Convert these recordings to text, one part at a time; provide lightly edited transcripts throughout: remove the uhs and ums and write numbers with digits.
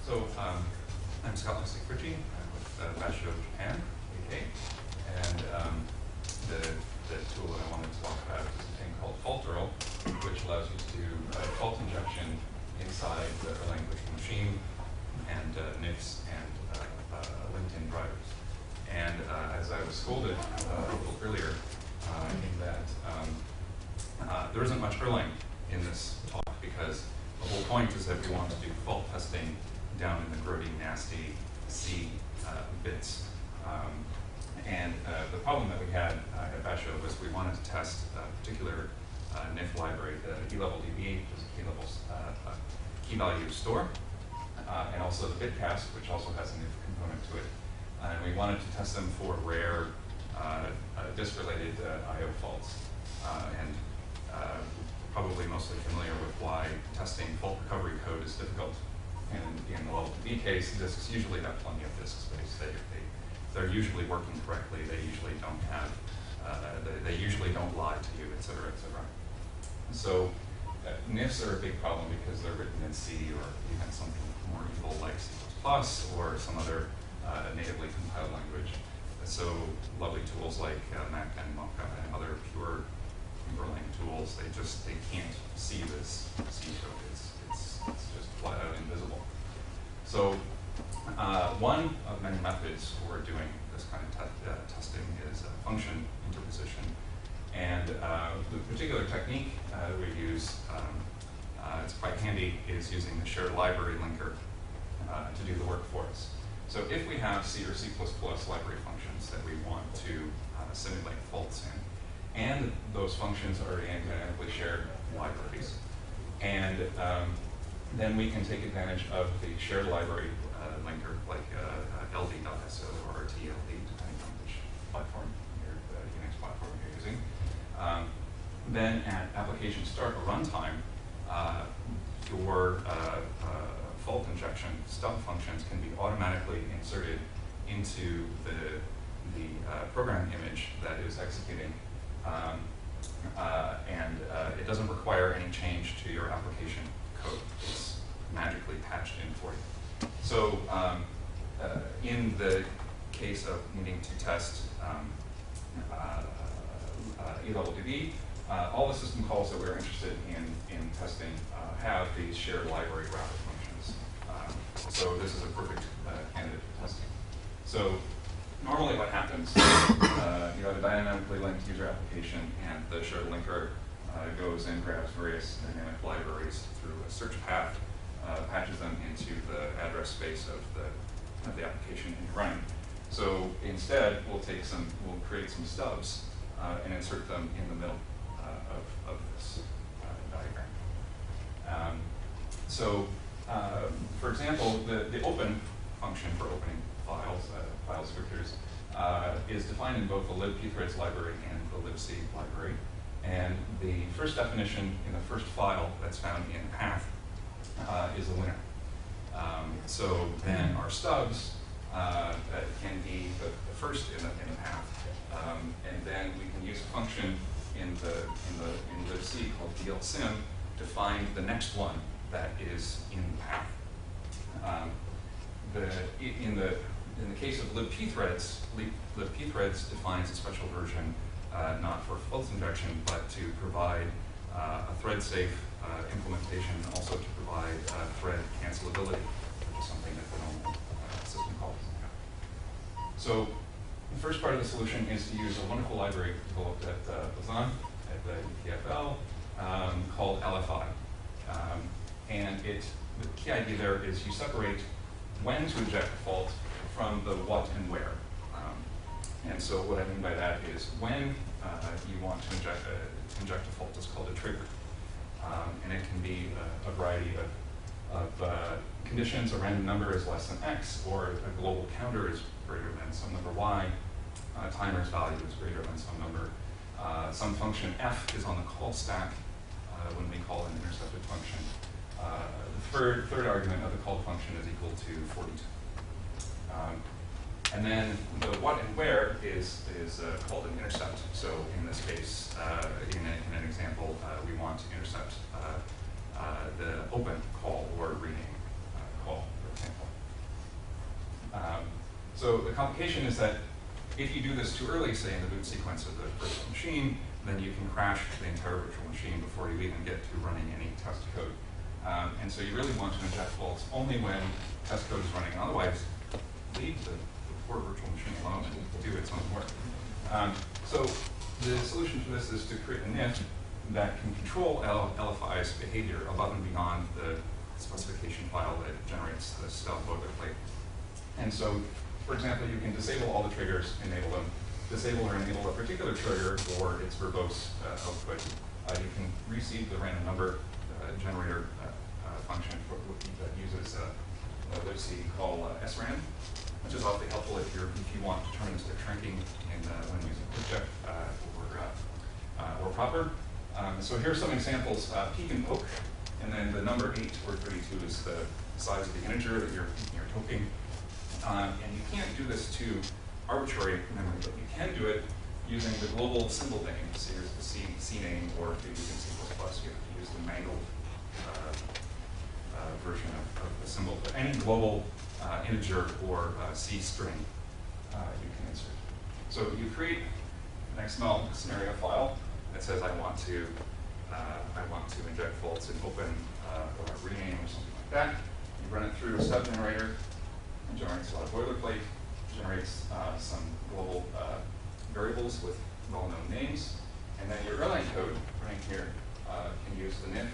So I'm Scott Ritchie. I'm with Bachelor of Japan, UK, and the tool that I wanted to talk about is a thing called Faulterl, which allows you to do fault injection inside the Erlang virtual machine and NIFs and LinkedIn drivers. And as I was scolded a little earlier, in that there isn't much Erlang in this talk, because the whole point is that we want to do fault testing down in the grody, nasty C bits. The problem that we had at Basho was we wanted to test a particular NIF library, the eLevelDB, which is a key value store, and also the bitcast, which also has a NIF component to it. And we wanted to test them for rare disk-related I/O faults. Probably mostly familiar with why testing fault recovery code is difficult. And in the LevelDB case, disks usually have plenty of disk space. They're usually working correctly. They usually don't have, they usually don't lie to you, et cetera, et cetera. So NIFs are a big problem because they're written in C or even something more evil like C++ or some other natively compiled language. So lovely tools like Mac and Mocha and other pure Erlang tools, they can't see this C code. It's just flat out invisible. So one of many methods for doing this kind of testing is function interposition. And the particular technique we use, it's quite handy, is using the shared library linker to do the work for us. So if we have C or C++ library functions that we want to simulate faults in, and those functions are dynamically shared libraries, and then we can take advantage of the shared library linker, like ld.so or TLD, depending on which platform, Unix platform you're using. Then at application start or runtime, your fault injection stub functions can be automatically inserted into the program image that is executing. It doesn't require any change to your application code. It's magically patched in for you. So in the case of needing to test eLevelDB, all the system calls that we're interested in testing have these shared library wrapper functions. So this is a perfect candidate for testing. So normally what happens, you have a dynamically linked user application, and the shared linker goes and grabs various dynamic libraries through a search path, patches them into the address space of the application and running. So instead, we'll create some stubs and insert them in the middle of this diagram. For example, the open function for opening file descriptors, is defined in both the libpthreads library and the libc library. And the first definition in the first file that's found in path is the winner. So then our stubs can be the first in the path, and then we can use a function in libc called dlsim to find the next one that is in the path. In the case of libpthreads, libpthreads defines a special version not for fault injection, but to provide a thread-safe implementation, and also to provide thread cancelability, which is something that the normal system calls. So the first part of the solution is to use a wonderful library developed at Lausanne, at the ICFP, called LFI. The key idea there is you separate when to inject a fault from the what and where. And so what I mean by that is when you want to inject a fault is called a trigger. And it can be a variety of conditions. A random number is less than X, or a global counter is greater than some number Y. Timer's value is greater than some number. Some function F is on the call stack when we call an intercepted function. The third argument of the called function is equal to 42. And then the what and where is called an intercept. So in this case, in an example, we want to intercept the open call or rename call, for example. So the complication is that if you do this too early, say in the boot sequence of the virtual machine, then you can crash the entire virtual machine before you even get to running any test code. And so you really want to inject faults only when test code is running. Otherwise, leave the poor virtual machine alone and do its own work. So the solution to this is to create a NIF that can control LFI's behavior above and beyond the specification file that generates the stub boilerplate. And so, for example, you can disable all the triggers, enable them, disable or enable a particular trigger or its verbose output. You can receive the random number generator function that uses a libc called SRAM, which is awfully helpful if you want deterministic shrinking when using QuickCheck or proper. So here's some examples: peek and poke, and then the number 8 or 32 is the size of the integer that you're poking. And you can't do this to arbitrary memory, but you can do it using the global symbol name. So here's the C name, or if you're using C++, you have to use the mangled version of the symbol. But any global integer or C string you can insert. So you create an XML scenario file that says I want to inject faults in open or rename or something like that. You run it through a stub generator. It generates a boilerplate, generates some global variables with well-known names, and then your Erlang code running here can use the NIF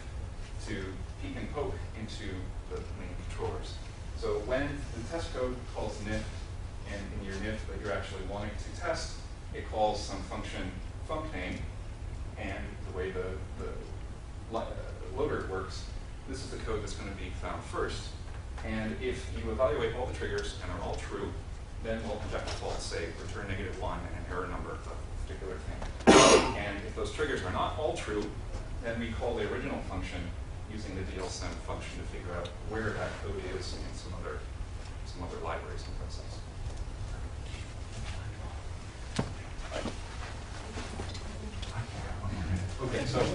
to peek and poke into the main controllers. So when the test code calls NIF, and in your NIF that you're actually wanting to test, it calls some function funcname, and the way the loader works, this is the code that's going to be found first. And if you evaluate all the triggers and are all true, then we'll inject a fault, say return -1 and an error number of a particular thing. And if those triggers are not all true, then we call the original function using the DLSEM function to figure out where that code is in some other libraries and process. Okay, so we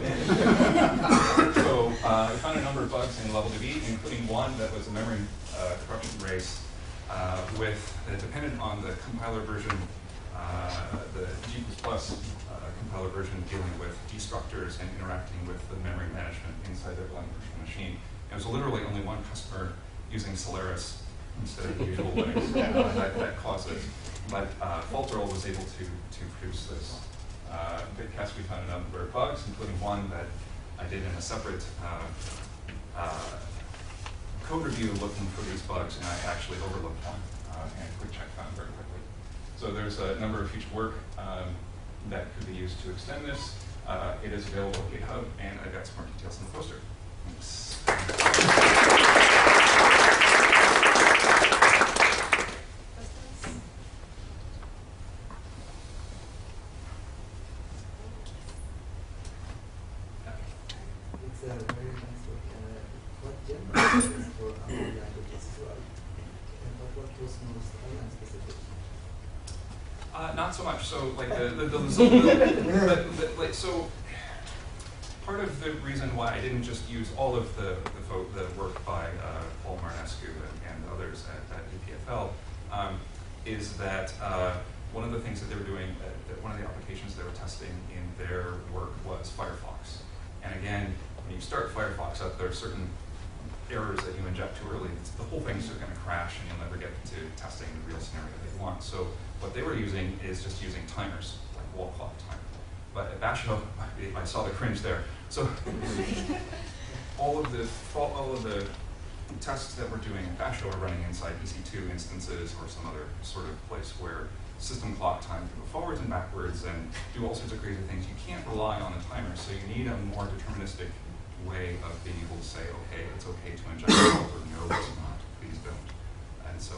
found a number of bugs in LevelDB, including one that was a memory corruption race dependent on the compiler version, the G++ compiler version dealing with destructors and interacting with the memory management inside their Erlang virtual machine. It was literally only one customer using Solaris instead of the usual Linux that caused it. But Faulterl was able to produce this. Bitcast, we found a number of bugs, including one that I did in a separate code review looking for these bugs, and I actually overlooked one, and QuickCheck found very quickly. So there's a number of future work that could be used to extend this. It is available at GitHub, and I've got some more details in the poster. Thanks. Not so much. So, like so part of the reason why I didn't just use all of the work by Paul Marinescu and others at EPFL is that one of the things that they were doing, one of the applications they were testing in their work was Firefox. And again, when you start Firefox up, there are certain errors that you inject too early. The whole thing's just going to crash, and you'll never get to testing the real scenario that you want. So what they were using is just using timers, like wall clock timer. But at Basho, I saw the cringe there. So all of the tests that we're doing at Basho are running inside EC2 instances or some other sort of place where system clock time can go forwards and backwards and do all sorts of crazy things. You can't rely on a timer, so you need a more deterministic way of being able to say, okay, it's okay to inject a fault, or no, it's not, please don't. And so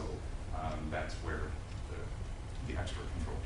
that's where the extra control